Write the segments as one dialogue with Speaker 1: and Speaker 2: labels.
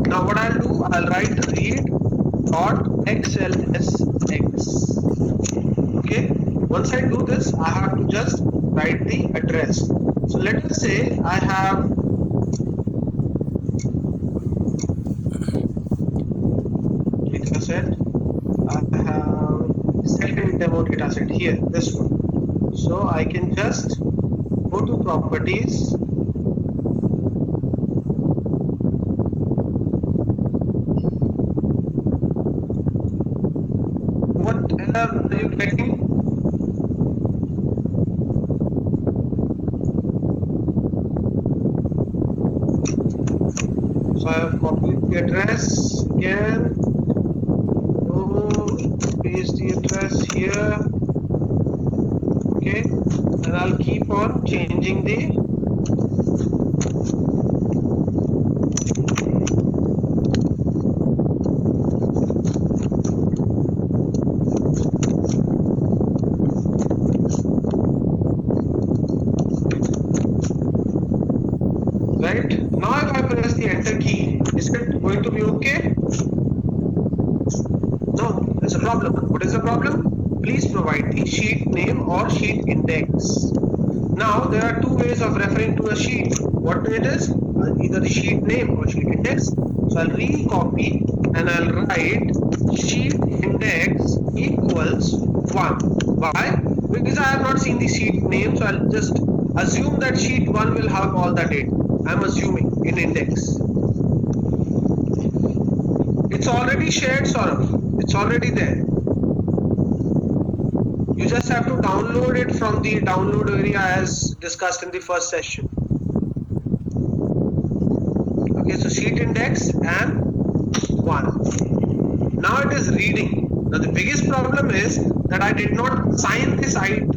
Speaker 1: Now what I'll do, I'll write read dot xlsx. Okay. Once I do this, I have to just write the address. So let us say I have data set. I have second demo data set here, this one. So I can just go to properties. What error are you getting? So I have copied the address again. Paste the address here. Okay, and I'll keep on changing the right. Now if I press the enter key, is it going to be okay? No, there's a problem. What is the problem? Please provide the sheet name or sheet index. Now there are two ways of referring to a sheet. What it is? Either the sheet name or sheet index. So I'll recopy and I'll write sheet index equals 1. Why? Because I have not seen the sheet name, so I'll just assume that sheet 1 will have all the data. I'm assuming in index. It's already shared, Saurabh. It's already there. You just have to download it from the download area as discussed in the first session. Okay, so sheet index and 1. Now it is reading. Now the biggest problem is that I did not assign this item,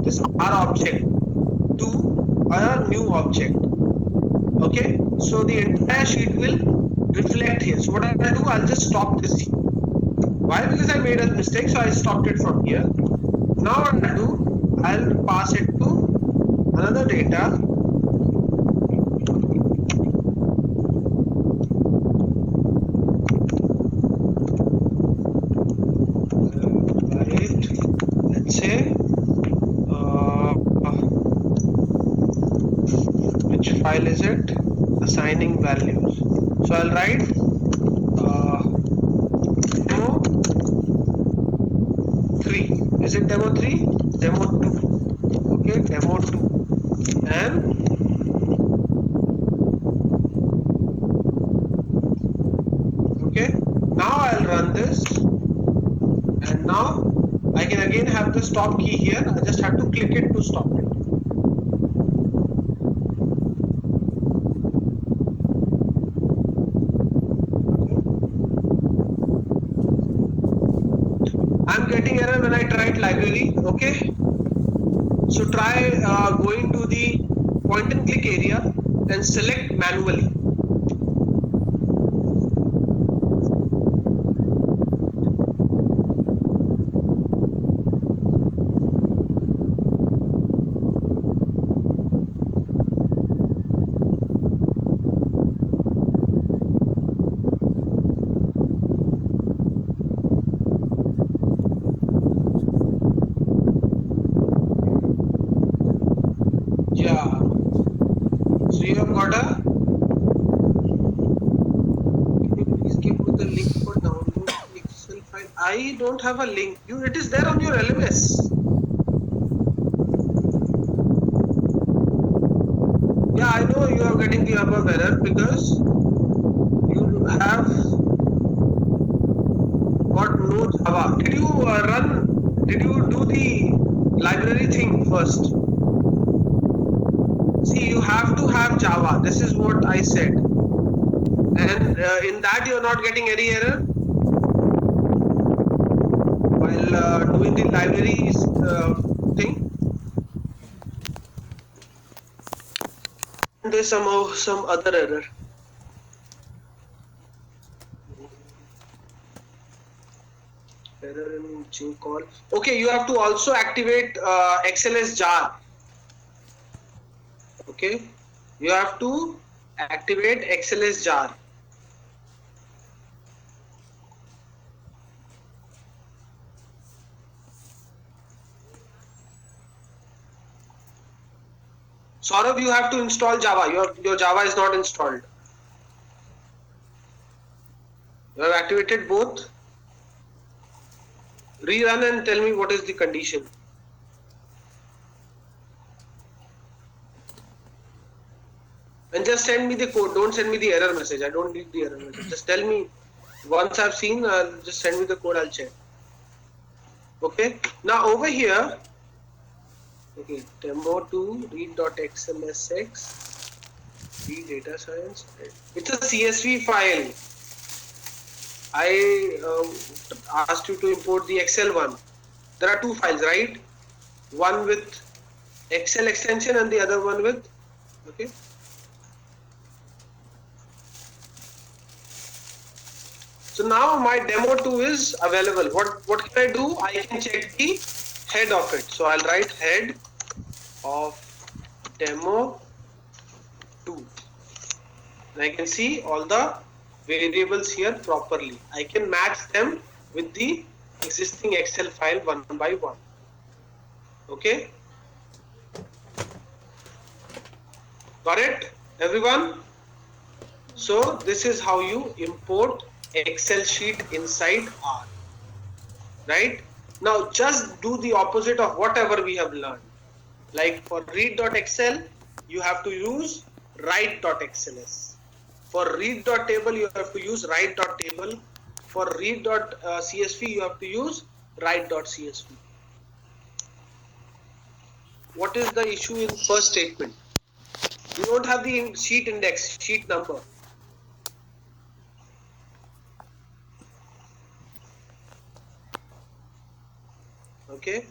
Speaker 1: this R object, to a new object. Okay, so the entire sheet will reflect here. So what I'll do, I'll just stop this. Why? Because I made a mistake, so I stopped it from here. Now what I'll do, I'll pass it to another data. Right, let's say which file is it? Assigning values. So I'll write demo 3. Is it demo 3? Demo 2. Okay, demo 2. And okay, now I'll run this. And now I can again have the stop key here. I just have to click it to stop it. I'm getting error when I try library. Okay, so try going to the point and click area and select manually. Yeah, so you have got a. Please give me the link for download the Excel file. I don't have a link. It is there on your LMS. Yeah, I know you are getting the above error because you have got no Java. Did you did you do the library thing first? See, you have to have Java. This is what I said. And in that you are not getting any error while doing the libraries thing. There's somehow some other error. Error in JCall. Okay, you have to also activate XLS jar. Okay, you have to activate XLS jar. Saurabh, you have to install Java. Your Java is not installed. You have activated both. Rerun and tell me what is the condition. And just send me the code. Don't send me the error message. I don't need the error message. Just tell me. Once I've seen, just send me the code. I'll check. Okay. Now over here, okay, demo2 read.xlsx, read data science. It's a CSV file. I asked you to import the Excel one. There are two files, right? One with Excel extension and the other one with, okay. So now my demo2 is available. What can I do? I can check the head of it. So I'll write head of demo2. And I can see all the variables here properly. I can match them with the existing Excel file one by one. Okay? Got it, everyone? So this is how you import Excel sheet inside R. Right? Now just do the opposite of whatever we have learned. Like for read.xl, you have to use write.xls. For read.table, you have to use write.table. For read.csv, you have to use write.csv. What is the issue in first statement? You don't have the sheet index, sheet number. Okay.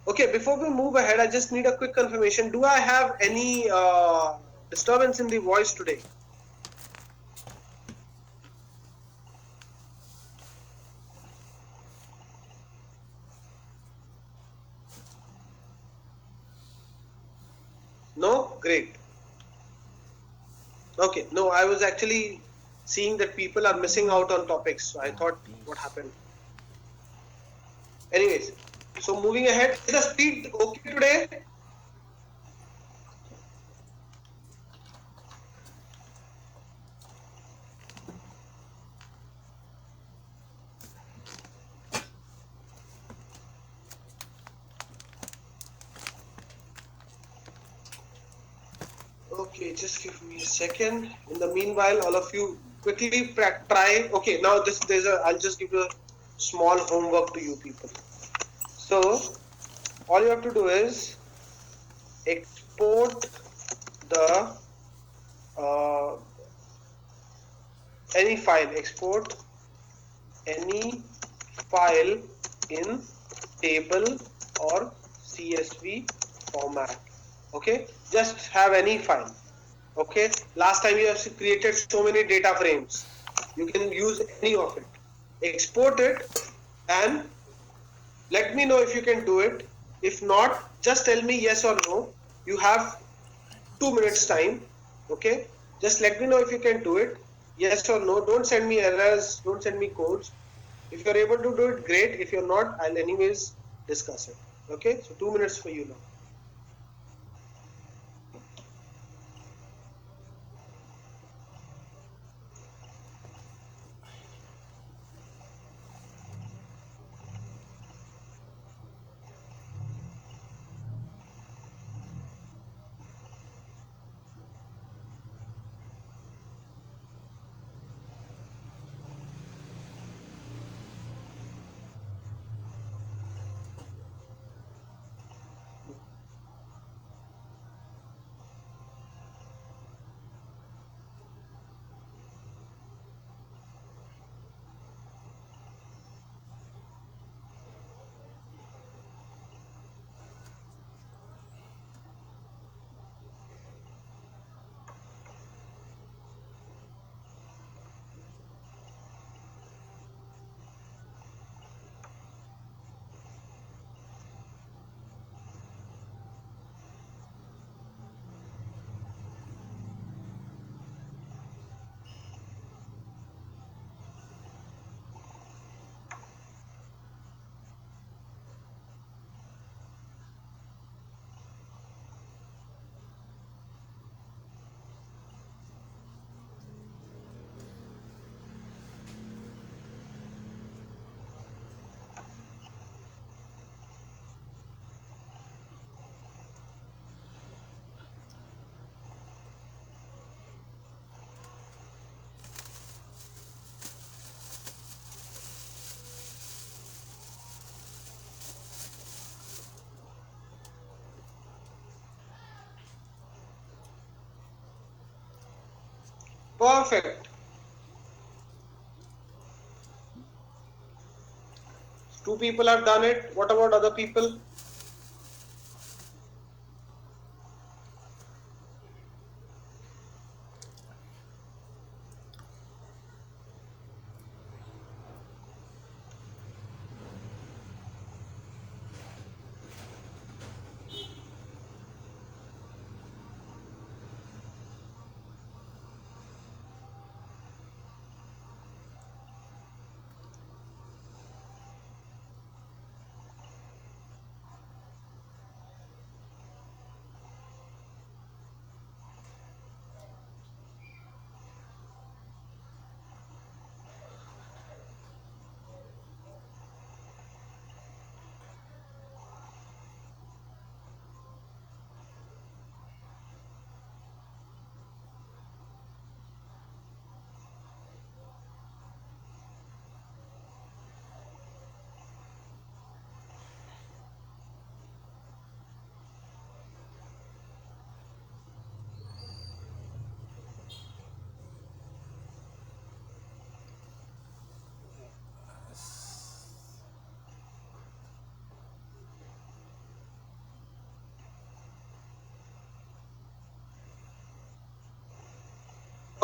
Speaker 1: Okay, before we move ahead, I just need a quick confirmation. Do I have any disturbance in the voice today? No? Great. Okay, no, I was actually seeing that people are missing out on topics. So I thought, what happened? Anyways, so moving ahead, is the speed okay today? Okay, just give me a second. In the meanwhile, all of you quickly try. Okay, now I'll just give a small homework to you people. So all you have to do is export the any file. Export any file in table or CSV format. Okay, just have any file. Okay, last time you have created so many data frames, you can use any of it. Export it and let me know if you can do it. If not, just tell me yes or no. You have 2 minutes time. Okay, just let me know if you can do it, yes or no. Don't send me errors, don't send me codes. If you're able to do it, great. If you're not, I'll anyways discuss it. Okay, so 2 minutes for you now. Perfect. Two people have done it. What about other people?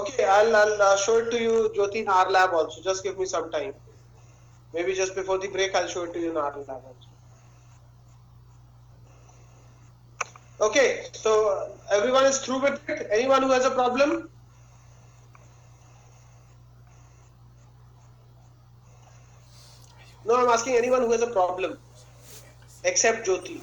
Speaker 1: Okay, I'll show it to you, Jyoti, in our lab also. Just give me some time. Maybe just before the break, I'll show it to you in our lab also. Okay, so everyone is through with it. Anyone who has a problem? No, I'm asking anyone who has a problem, except Jyoti.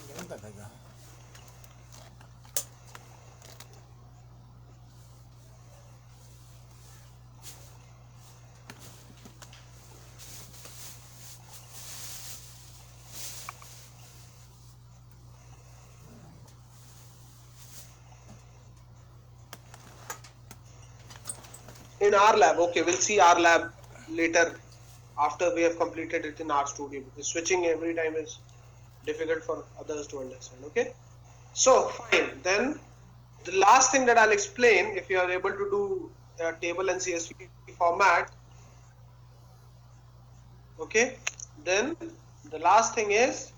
Speaker 1: In our lab, okay, we'll see our lab later after we have completed it in our studio, because switching every time is difficult for others to understand. Okay, so fine. Then the last thing that I'll explain, if you are able to do table and CSV format, okay, then the last thing is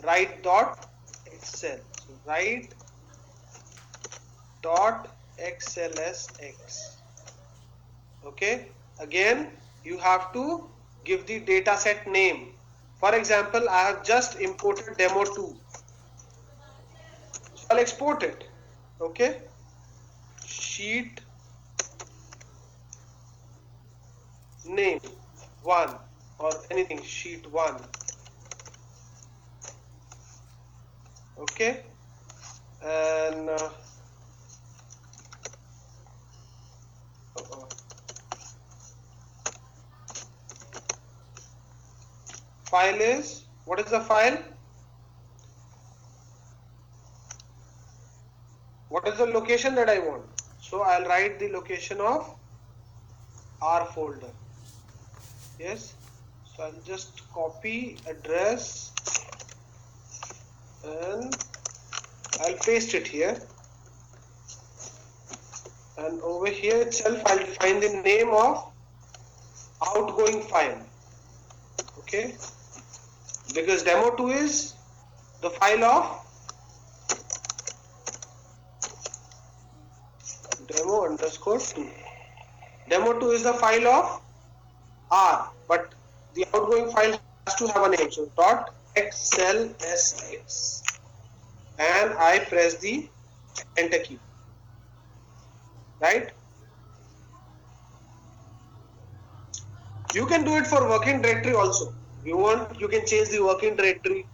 Speaker 1: write dot Excel. So write dot XLSX. Okay, again you have to give the data set name. For example, I have just imported demo2, so I'll export it. Okay, sheet name 1 or anything, sheet 1. Okay, and file is, what is the file? What is the location that I want? So I'll write the location of R folder. Yes, so I'll just copy address and I'll paste it here, and over here itself I'll find the name of outgoing file. Okay, because demo2 is the file of demo_2. Demo2 is the file of R, but the outgoing file has to have a name. So dot XLSX, and I press the enter key. Right? You can do it for working directory also. If you want, you can change the working directory.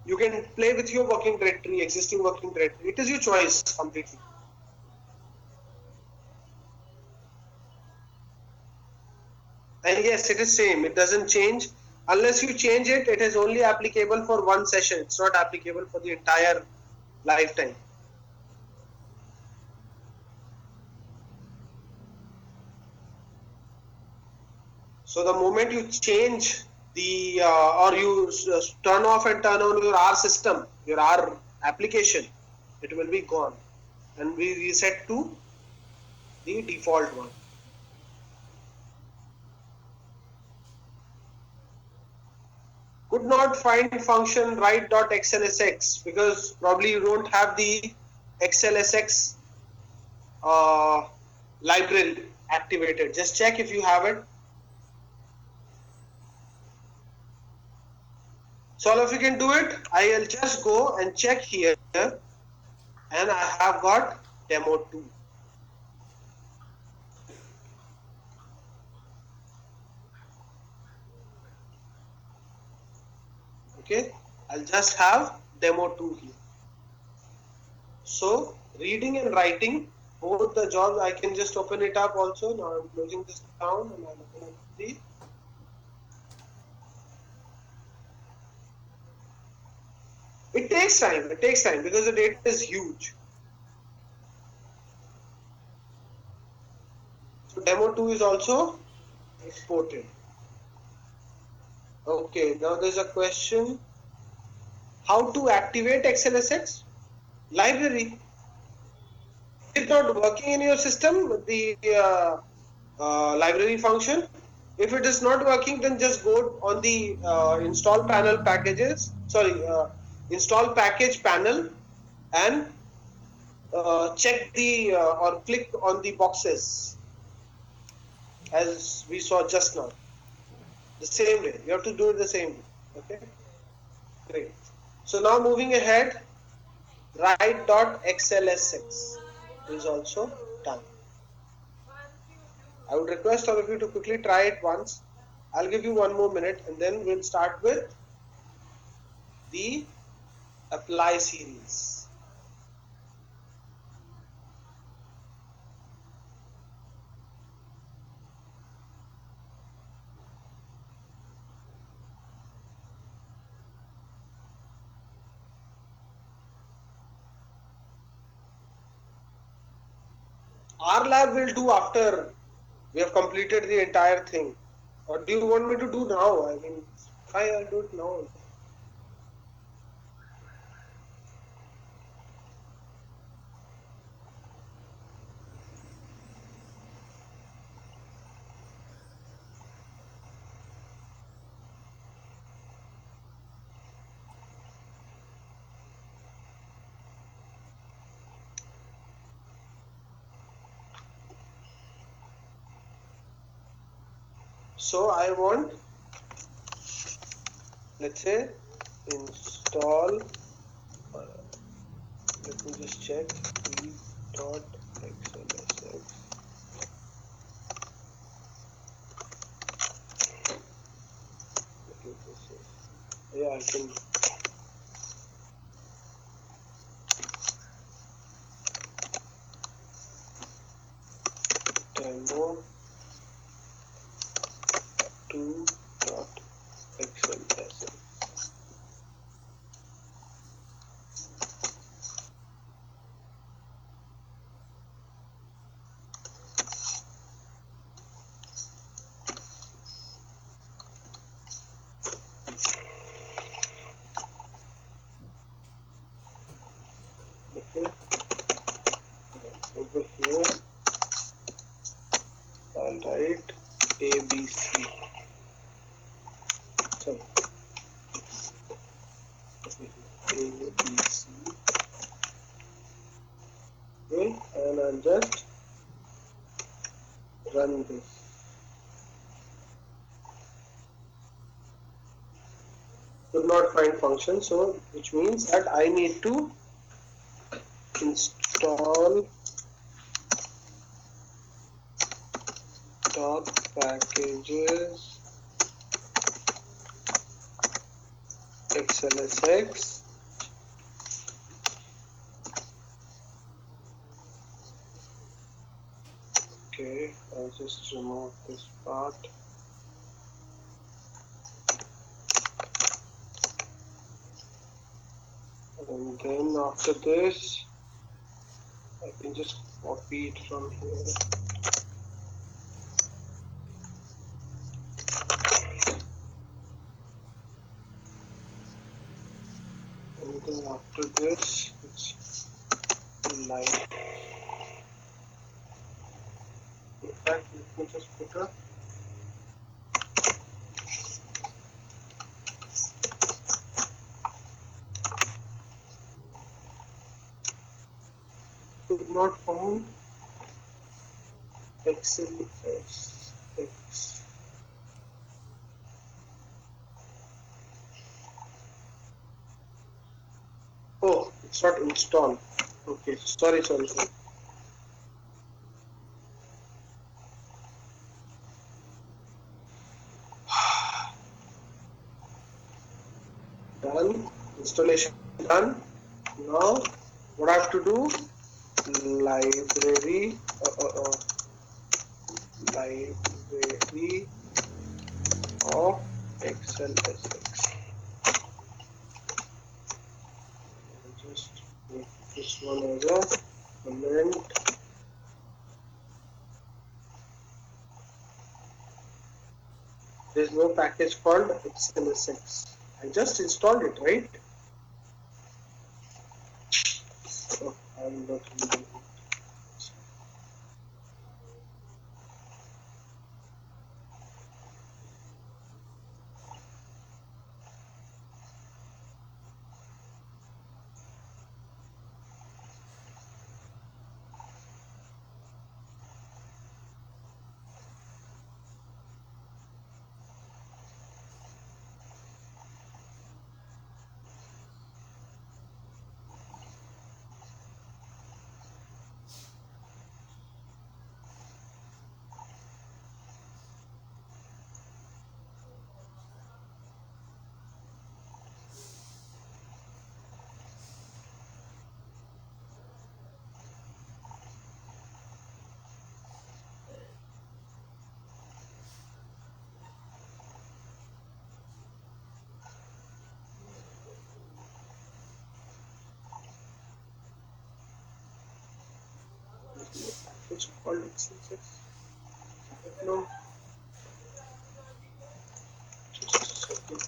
Speaker 1: You can play with your working directory, existing working directory. It is your choice completely. And yes, it is same. It doesn't change. Unless you change it, it is only applicable for one session. It's not applicable for the entire lifetime. So the moment you change the or you turn off and turn on your R system, your R application, it will be gone, and we reset to the default one. could not find function write.xlsx because probably you don't have the xlsx library activated. Just check if you have it. So all of you can do it. I'll just go and check here, and I have got demo 2. Okay, I'll just have demo 2 here. So reading and writing, both the jobs, I can just open it up also. Now I'm closing this down and I'll open up the It takes time because the data is huge. So demo 2 is also exported. Okay, now there's a question. How to activate XLSX? Library. If not working in your system, the library function. If it is not working, then just go on the install panel packages. Install package panel and check the or click on the boxes as we saw just now. The same way. You have to do it the same way. Okay. Great. So now moving ahead, write.xlsx is also done. I would request all of you to quickly try it once. I'll give you 1 more minute and then we'll start with the apply series. Our lab will do after we have completed the entire thing. Or do you want me to do now? I mean, I'll do it now. So I want, let's say, install, let me just check, read.xlsx. Yeah, I can. Demo 2.xlsx. Okay. Over here, I'll write ABC. Sorry. ABC. Okay, and I'll just run this. Could not find function, so which means that I need to install top packages xlsx okay, I'll just remove this part. And then after this I can just copy it from here. And then after this it's line. In fact, let me just put a not found XLSX. Oh, it's not installed. Okay, sorry. Done. Installation done. Now, what I have to do? Library. Library of XLSX. Just make this one as a comment. There is no package called XLSX. I just installed it, right? So I'm not using it. Package called XLSX. No. Just a second.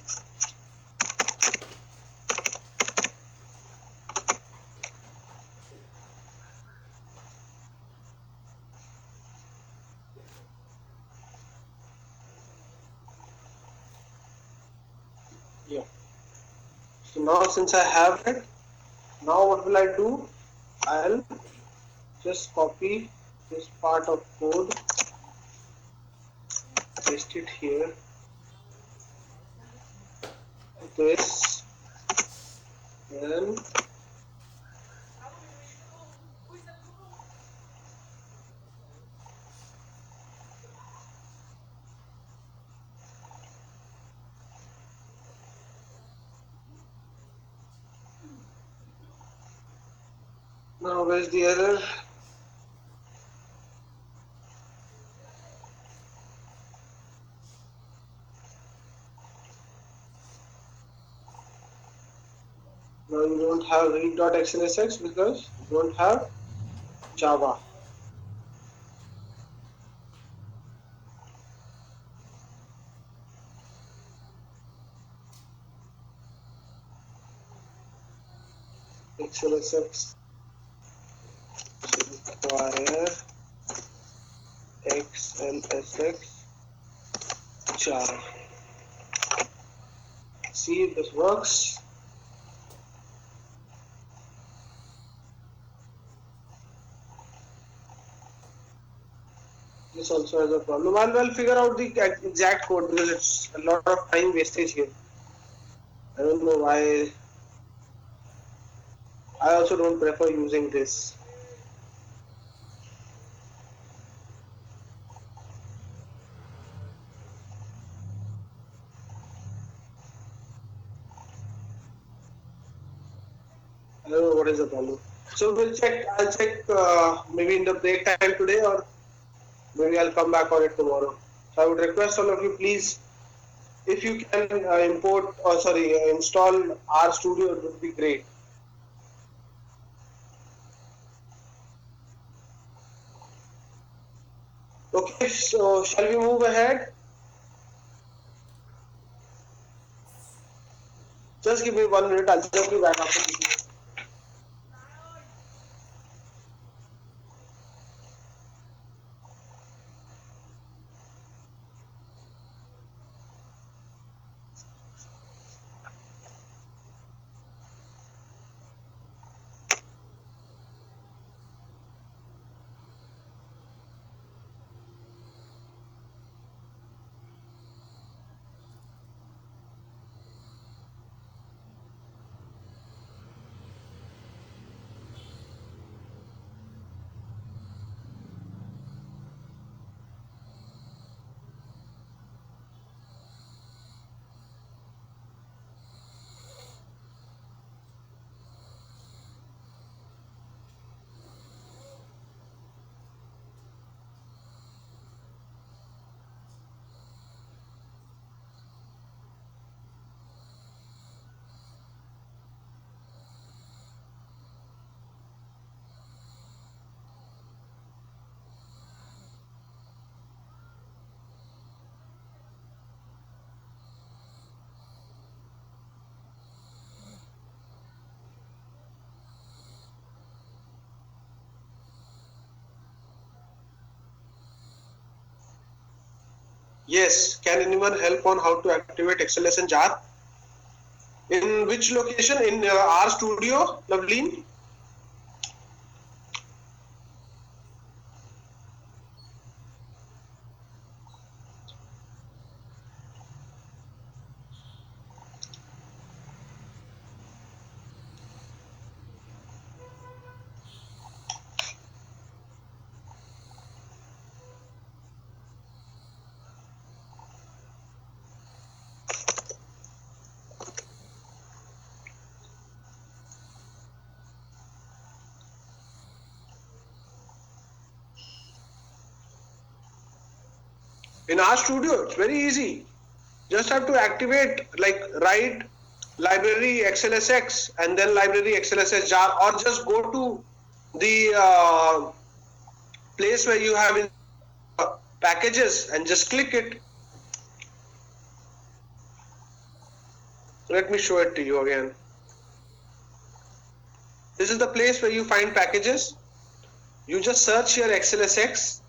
Speaker 1: Yeah. So now since I have it, now what will I do? I'll just copy this part of code, paste it here, this, and now where's the error? Now you don't have read.xlsx because you don't have Java. XLSX require XLSX jar. See if this works. This also has a problem. I'll figure out the exact code because it's a lot of time wastage here. I don't know why. I also don't prefer using this. I don't know what is the problem. So we'll check. I'll check maybe in the break time today, or maybe I'll come back on it tomorrow. So I would request all of you, please, if you can install RStudio, it would be great. Okay, so shall we move ahead? Just give me 1 minute. I'll just be back after this. Yes. Can anyone help on how to activate XLS and jar? In which location? In our studio, Loveleen? In our studio, it's very easy. Just have to activate, like write library XLSX and then library XLSS jar, or just go to the place where you have in packages and just click it. Let me show it to you again. This is the place where you find packages. You just search here XLSX,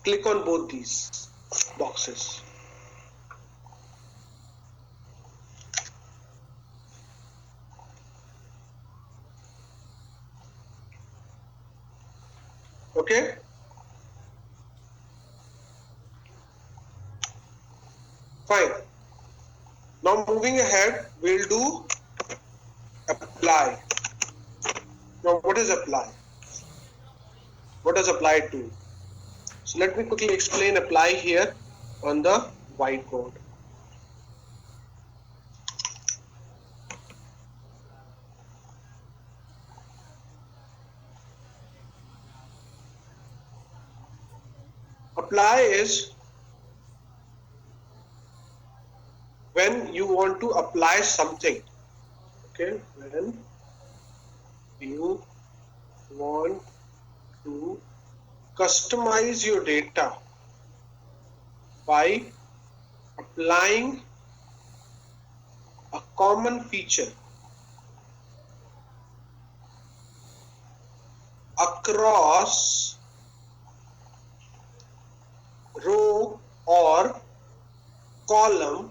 Speaker 1: click on both these boxes. Okay. Fine. Now moving ahead, we'll do apply. Now what is apply? What does apply do? So let me quickly explain apply here on the whiteboard. Apply is when you want to apply something. Okay, when you want to customize your data by applying a common feature across row or column,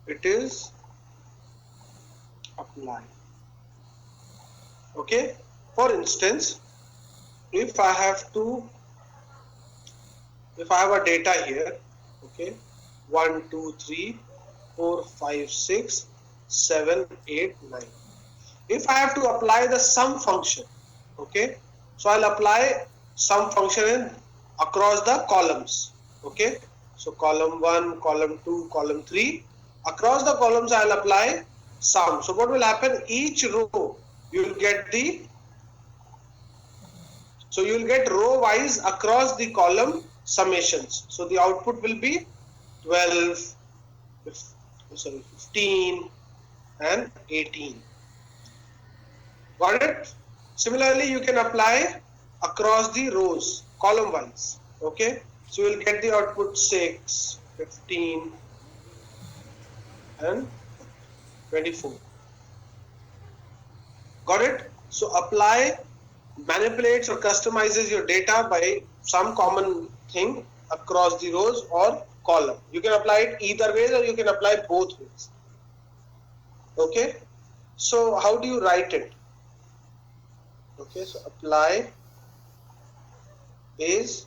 Speaker 1: it is apply. Okay, for instance, if I have a data here, okay, 1 2 3 4 5 6 7 8 9. If I have to apply the sum function, okay, so I'll apply sum function in across the columns. Okay, so column 1, column 2, column 3, across the columns I'll apply sum. So what will happen, each row you'll get row wise across the column summations. So the output will be 12, 15 and 18. Got it? Similarly, you can apply across the rows, column wise. Okay, so you'll get the output 6, 15 and 24. Got it? So apply manipulates or customizes your data by some common thing across the rows or column. You can apply it either ways, or you can apply both ways. Okay, so how do you write it? Okay, so apply is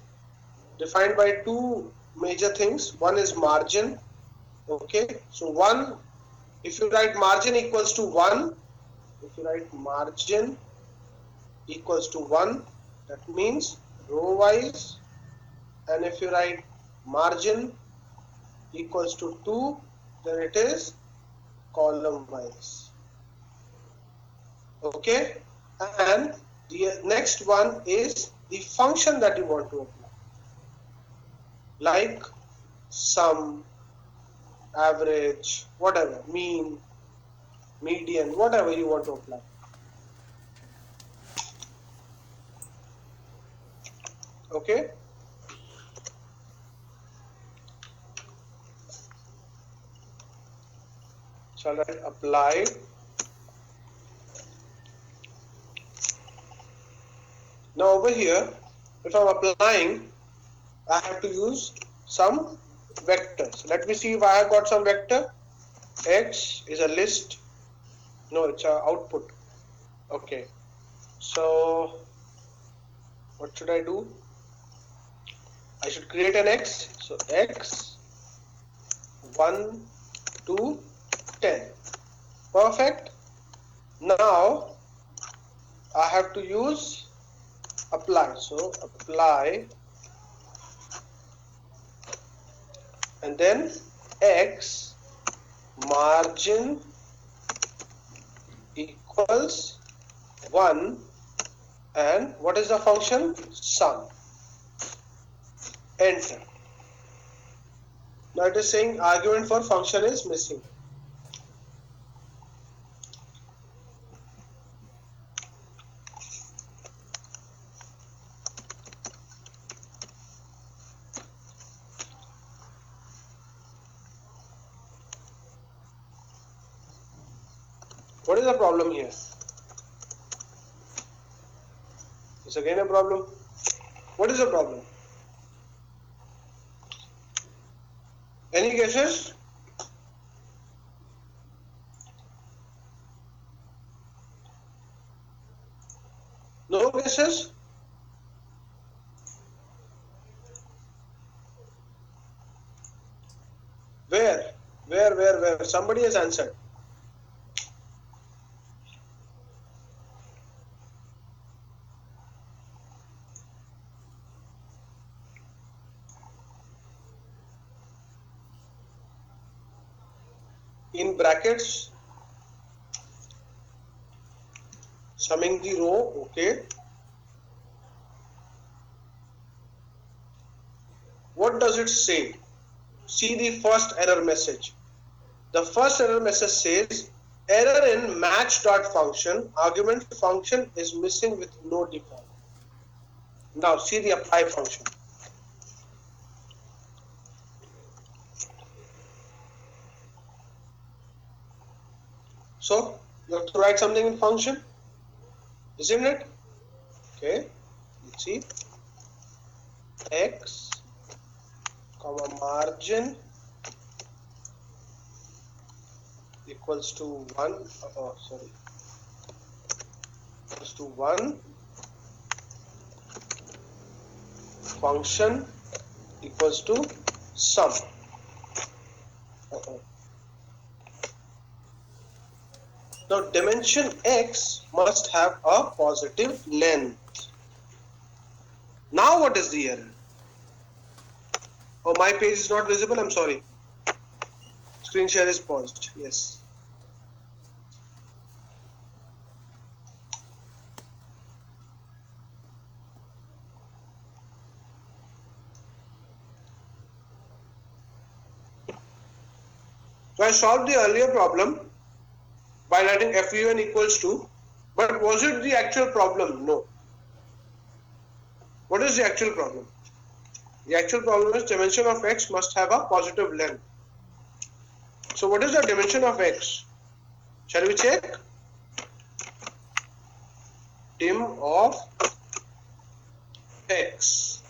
Speaker 1: defined by two major things. One is margin. Okay, so one, if you write margin equals to 1, if you write margin equals to 1, that means row wise, and if you write margin equals to 2, then it is column wise. Okay, and the next one is the function that you want to apply, like sum, average, whatever, mean, median, whatever you want to apply. Okay, so I'll write apply. Now over here, if I'm applying, I have to use some vectors. Let me see if I have got some vector. X is a list. No, it's a output. Okay. So what should I do? I should create an X. So X 1 to 10. Perfect. Now I have to use apply. So apply and then X margin equals 1 and what is the function? Sum. Enter. Now it is saying argument for function is missing. What is the problem here? It's again a problem. What is the problem? Any guesses? No guesses? Where? Where? Somebody has answered. In brackets, summing the row, okay. What does it say? See the first error message. The first error message says, error in match.function, argument function is missing with no default. Now see the apply function. So you have to write something in function, isn't it? Okay, let's see. X comma margin equals to 1. Equals to 1. Function equals to sum. Now dimension x must have a positive length. Now what is the error? Oh, my page is not visible, I'm sorry. Screen share is paused, yes. So I solved the earlier problem by writing FUN equals to, but was it the actual problem? No. What is the actual problem? The actual problem is dimension of x must have a positive length. So what is the dimension of x? Shall we check? Dim of x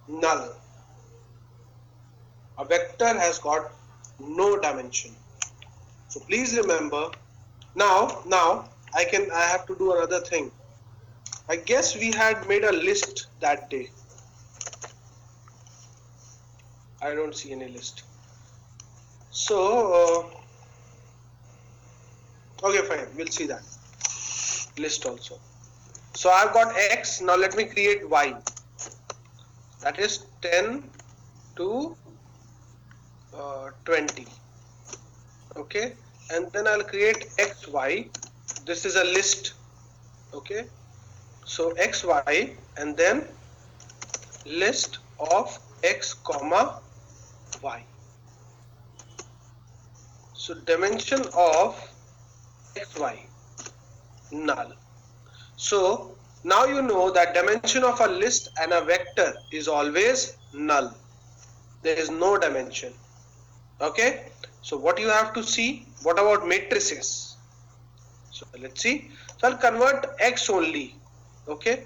Speaker 1: null. A vector has got no dimension. So please remember, now I have to do another thing. I guess we had made a list that day. I don't see any list. So, okay, fine, we'll see that list also. So I've got x, now let me create y. That is 10 to 20. Okay, and then I'll create xy. This is a list. Okay, so xy and then list of x comma y. So dimension of xy null. So now you know that dimension of a list and a vector is always null. There is no dimension. Okay, so what you have to see, what about matrices? So let's see. So I'll convert x only. Okay,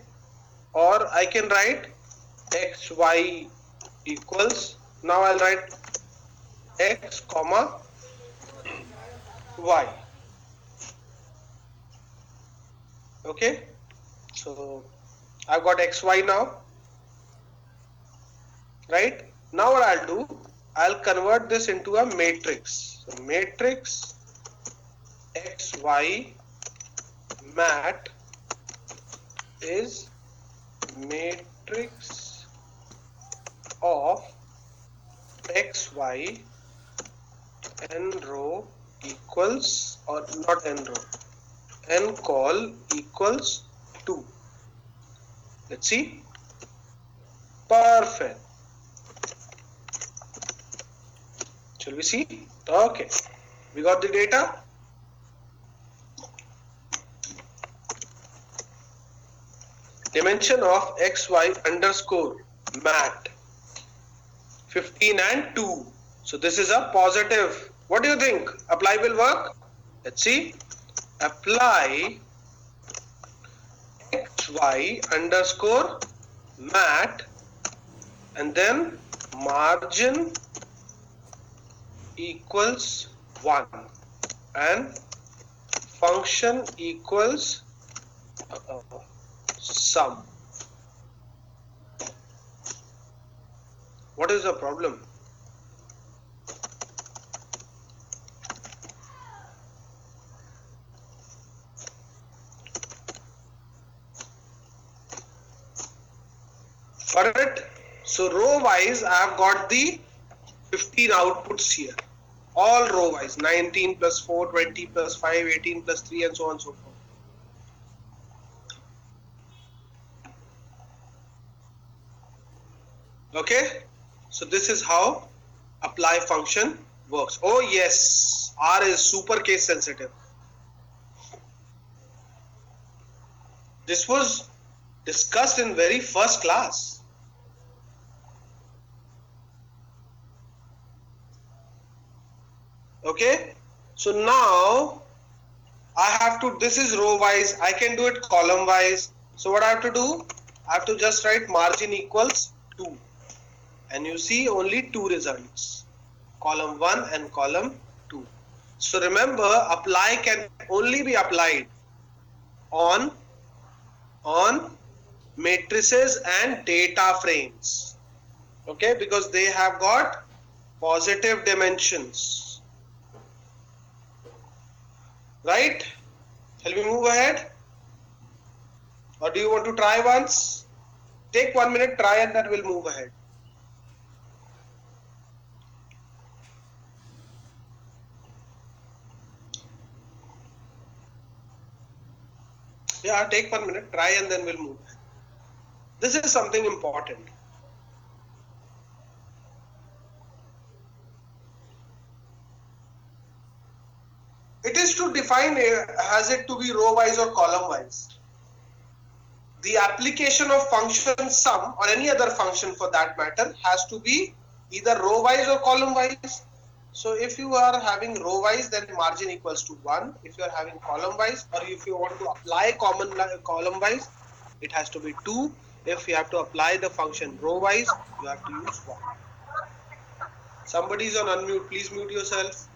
Speaker 1: or I can write xy equals, now I'll write x comma y. Okay, so I've got xy now, right? Now what I'll do, I'll convert this into a matrix. So matrix xy mat is matrix of xy n row equals, or not n row, n col equals 2. Let's see. Perfect. Shall we see? Okay. We got the data. Dimension of xy underscore mat 15 and 2. So this is a positive. What do you think? Apply will work? Let's see. Apply xy underscore mat and then margin equals 1 and function equals sum. What is the problem? For it, so row wise I have got the 15 outputs here, all row wise, 19 plus 4, 20 plus 5, 18 plus 3 and so on and so forth. Okay, so this is how apply function works. Oh yes, R is super case sensitive. This was discussed in very first class. Okay, so now I have to, this is row wise, I can do it column wise. So what I have to do, I have to just write margin equals 2 and you see only 2 results, column 1 and column 2. So remember, apply can only be applied on matrices and data frames, okay, because they have got positive dimensions. Right? Shall we move ahead? Or do you want to try once? Take 1 minute, try, and then we'll move ahead. Yeah, take 1 minute, try, and then we'll move ahead. This is something important. It is to define, has it to be row wise or column wise. The application of function sum or any other function for that matter has to be either row wise or column wise. So if you are having row wise, then margin equals to 1. If you are having column wise, or if you want to apply column wise, it has to be 2. If you have to apply the function row wise, you have to use 1. Somebody is on unmute, please mute yourself.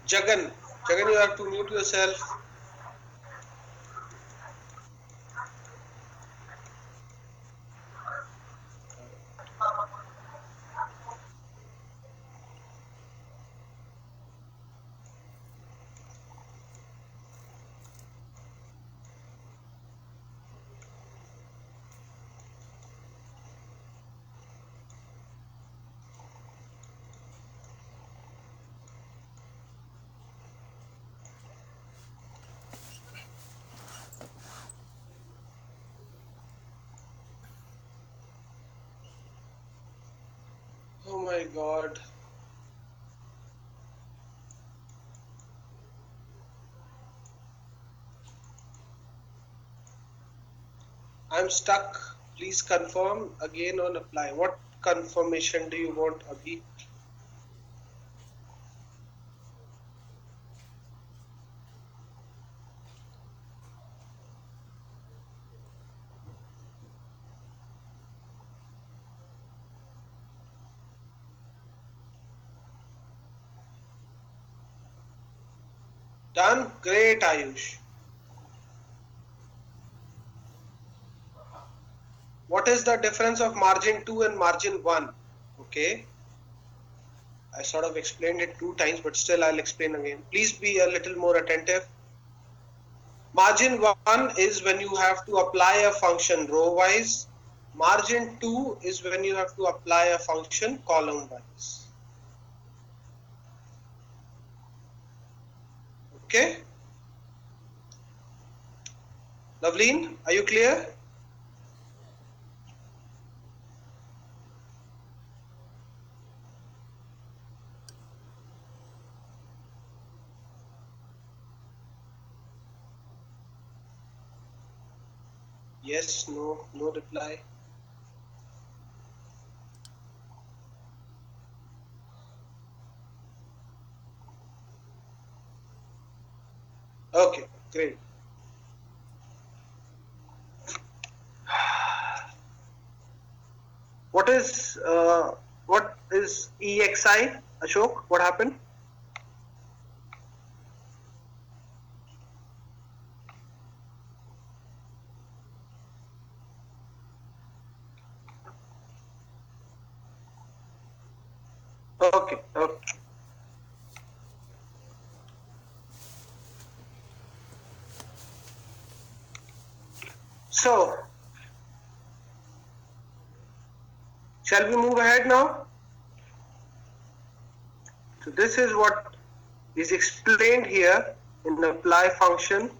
Speaker 1: Jagan, you have to mute yourself. Oh my God. I'm stuck. Please confirm again on apply. What confirmation do you want, Abhi? Done? Great, Ayush. What is the difference of margin 2 and margin 1? Okay. I sort of explained it 2 times, but still I'll explain again. Please be a little more attentive. Margin 1 is when you have to apply a function row-wise. Margin 2 is when you have to apply a function column-wise. Okay? Loveleen, are you clear? Yes, no, no reply. Okay, great. What is EXI, Ashok? What happened? Okay, okay. So, shall we move ahead now? So this is what is explained here in the apply function.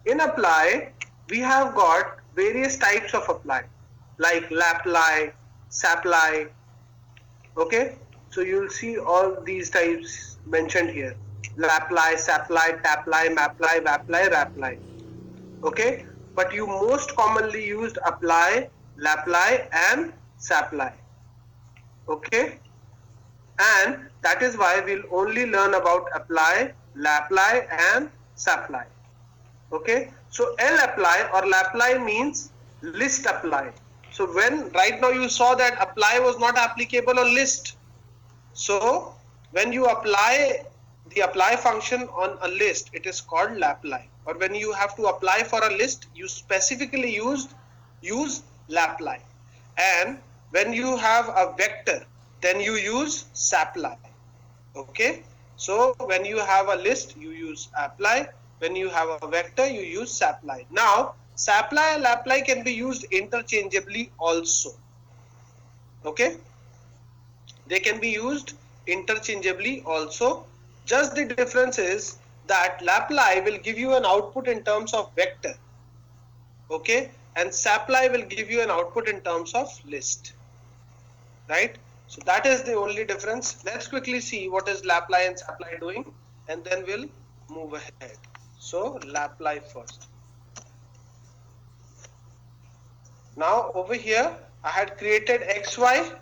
Speaker 1: In apply, we have got various types of apply, like lapply, sapply. Okay, so you'll see all these types mentioned here: lapply, sapply, tapply, mapply, wapply, rapply. Okay, but you most commonly used apply, lapply, and sapply. Okay, and that is why we'll only learn about apply, lapply, and sapply. Okay, so lapply or lapply means list apply. So when right now you saw that apply was not applicable on list. So when you apply the apply function on a list, it is called lapply. Or when you have to apply for a list, you specifically use lapply. And when you have a vector, then you use sapply. Okay, so when you have a list, you use apply. When you have a vector, you use sapply. Now sapply and lapply can be used interchangeably also. Okay, they can be used interchangeably also. Just the difference is that lapply will give you an output in terms of vector. Okay, and sapply will give you an output in terms of list. Right? So that is the only difference. Let's quickly see what is lapply and sapply doing, and then we'll move ahead. So lapply first. Now over here I had created xy,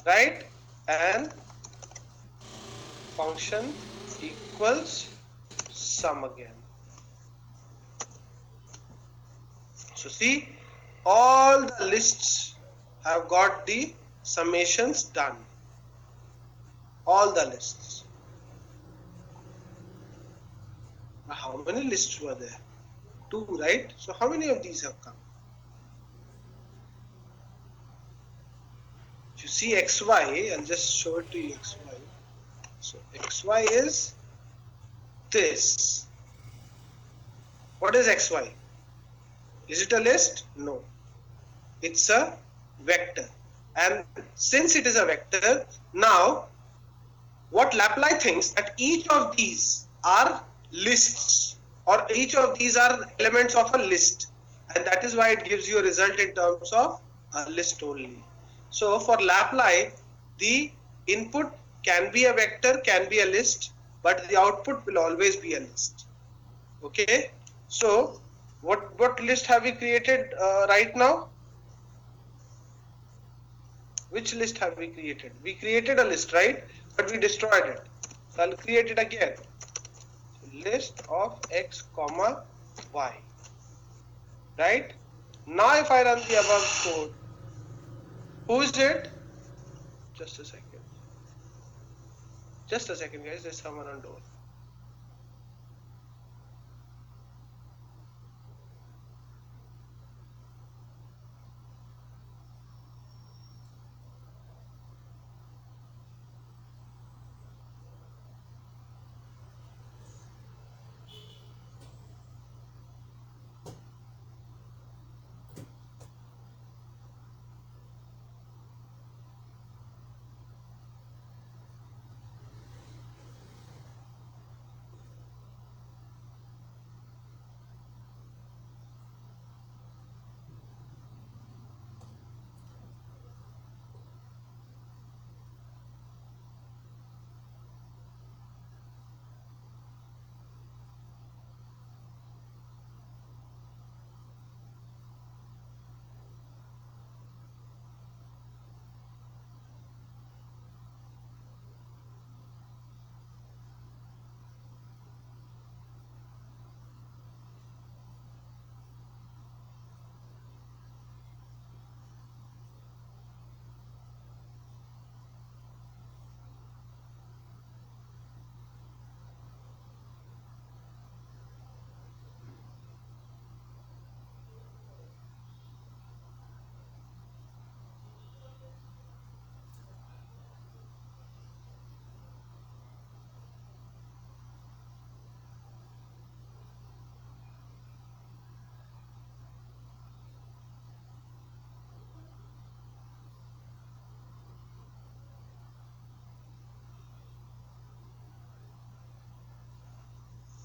Speaker 1: right, and function equals sum again. So see, all the lists have got the summations done. All the lists. Now, how many lists were there? 2, right? So how many of these have come? If you see xy, I'll just show it to you xy. So xy is this. What is xy? Is it a list? No. It's a vector. And since it is a vector, now what lapply thinks that each of these are lists, or each of these are elements of a list, and that is why it gives you a result in terms of a list only. So for lapply, the input can be a vector, can be a list, but the output will always be a list. Okay, so what list have we created right now? Which list have we created? We created a list, right? But we destroyed it. So I'll create it again. List of x comma y. Right? Now if I run the above code, who is it? Just a second. Just a second, guys. There's someone on door.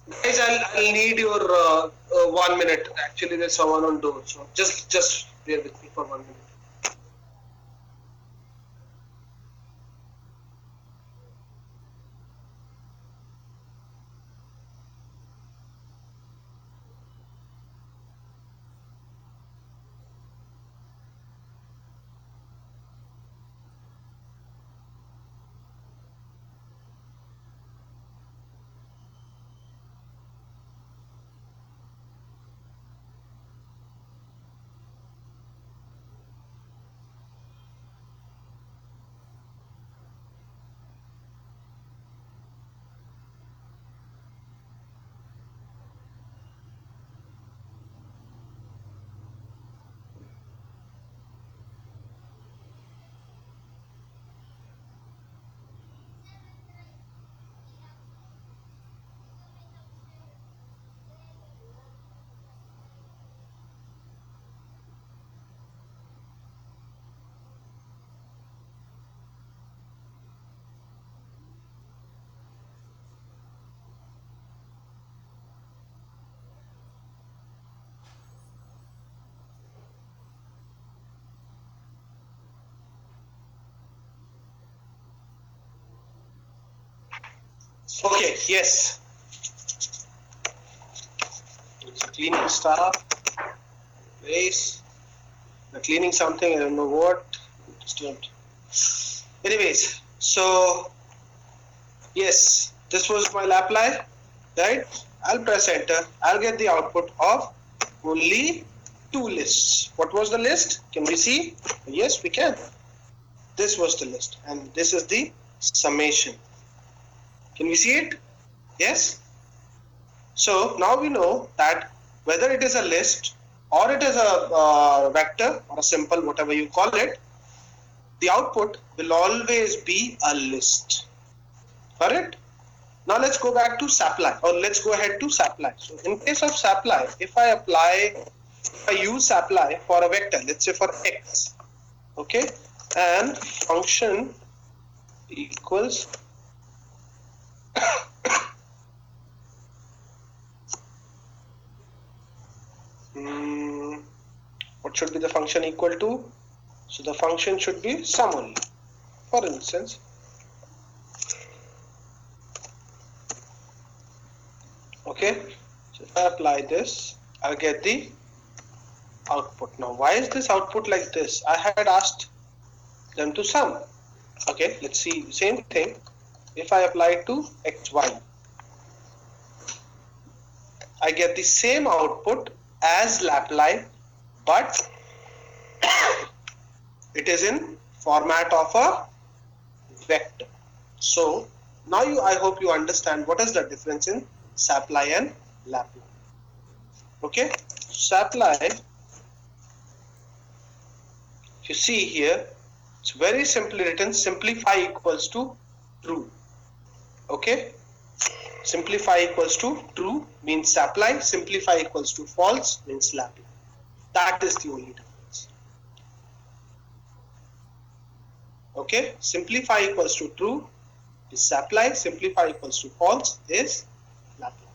Speaker 1: Guys, I'll need your 1 minute. Actually, there's someone on door, so just bear with me for 1 minute. Okay, yes. It's a cleaning staff. Place. They're cleaning something, I don't know what. Disturbed. Anyways, so yes, this was my lapply, right? I'll press enter. I'll get the output of only two lists. What was the list? Can we see? Yes, we can. This was the list, and this is the summation. Can we see it? Yes. So now we know that whether it is a list or it is a vector or a simple, whatever you call it, the output will always be a list. Correct? Now let's go back to Sapply, or let's go ahead to Sapply. So in case of Sapply, if I use Sapply for a vector, let's say for x, okay, and function equals what should be the function equal to? So the function should be sum only. For instance, okay, so if I apply this, I'll get the output. Now, why is this output like this? I had asked them to sum. Okay, let's see the same thing. If I apply it to xy, I get the same output as Lapply, but it is in format of a vector. So now I hope you understand what is the difference in Sapply and Lapply. Okay, Sapply, if you see here, it's very simply written, simplify equals to true. Okay, simplify equals to true means Sapply, simplify equals to false means Lapply. That is the only difference. Okay, simplify equals to true is Sapply, simplify equals to false is Lapply.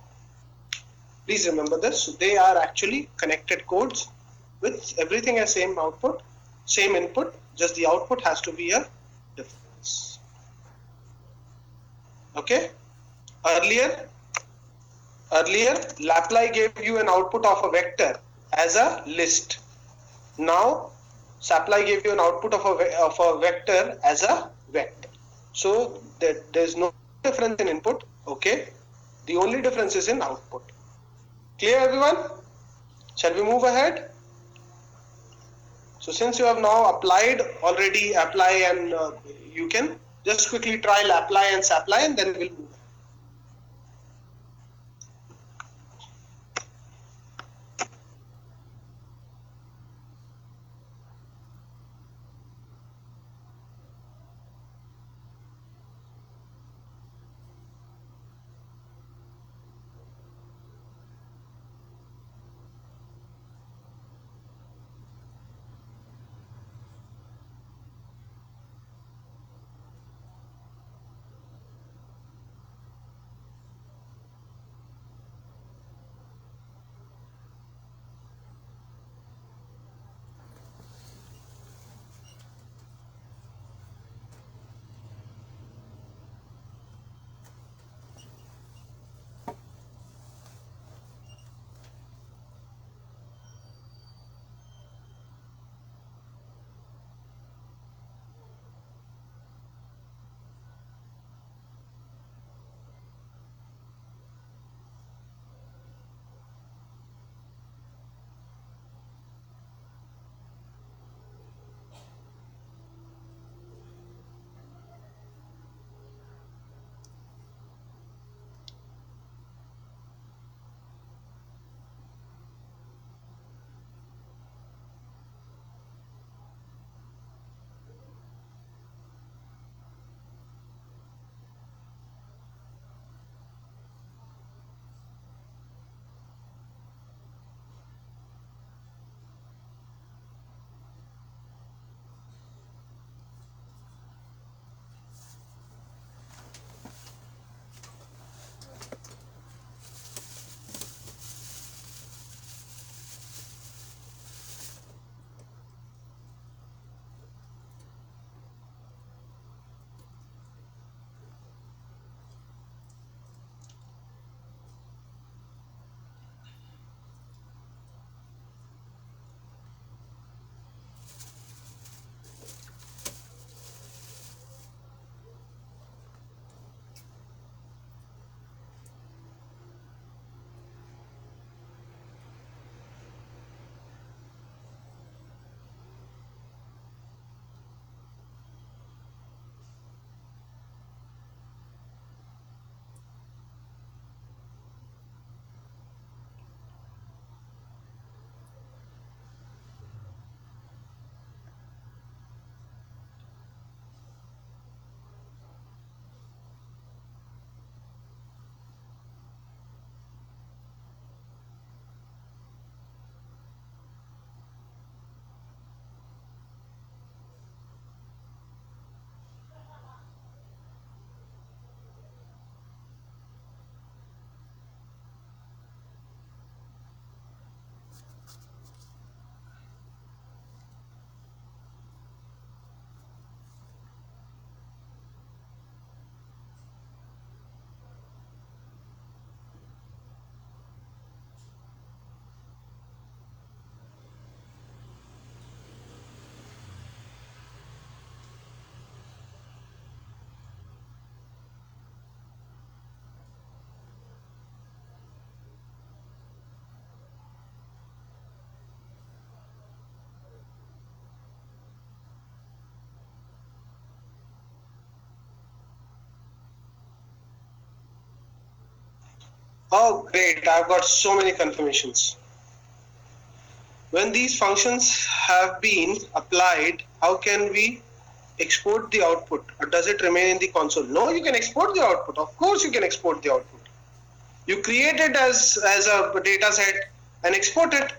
Speaker 1: Please remember this. So they are actually connected codes with everything as same output, same input, just the output has to be a difference. Okay, earlier Lapply gave you an output of a vector as a list. Now Sapply gave you an output of a vector as a vector. So there's no difference in input. Okay, the only difference is in output. Clear, everyone? Shall we move ahead? So since you have now applied already apply and you can just quickly try Lapply and Sapply and then we'll move. Oh, great. I've got so many confirmations. When these functions have been applied, how can we export the output? Or does it remain in the console? No, you can export the output. Of course, you can export the output. You create it as a data set and export it.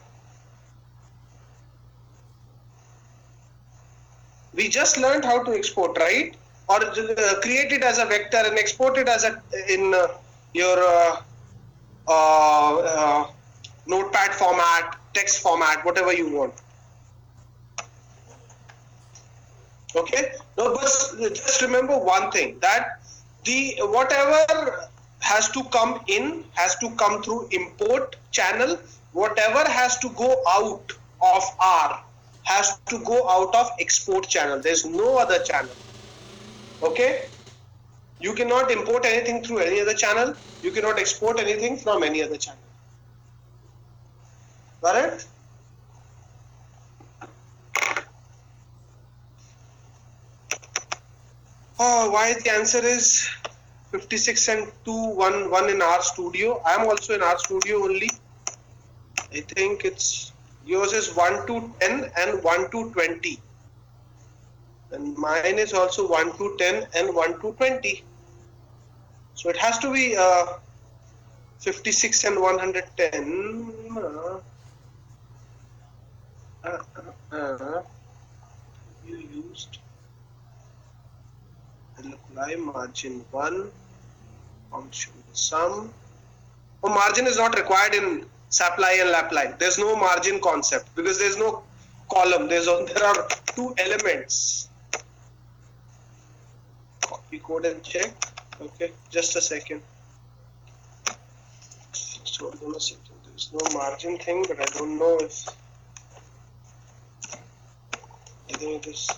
Speaker 1: We just learned how to export, right? Or create it as a vector and export it as a in your notepad format, text format, whatever you want. Okay, no, but just remember one thing, that the whatever has to come in has to come through import channel. Whatever has to go out of R has to go out of export channel. There's no other channel. Okay, you cannot import anything through any other channel. You cannot export anything from any other channel. Got it? Oh, why the answer is 56 and 2, 1 in RStudio. I am also in RStudio only. I think it's yours is 1 to 10 and 1 to 20. And mine is also 1 to 10 and 1 to 20. So it has to be 56 and 110. You used apply margin 1 function sum. Oh, margin is not required in Sapply and Lapply. There's no margin concept because there's no column. There are two elements. Copy code and check. Okay, just a second. So there's no margin thing, but I don't know if I think it is.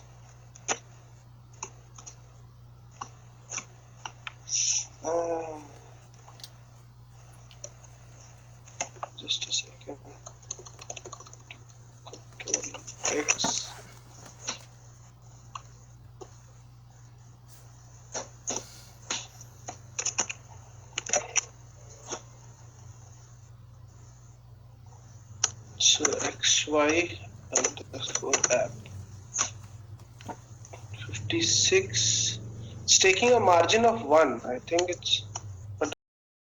Speaker 1: Just a second. Control X. So XY underscore app 56. It's taking a margin of 1. I think it's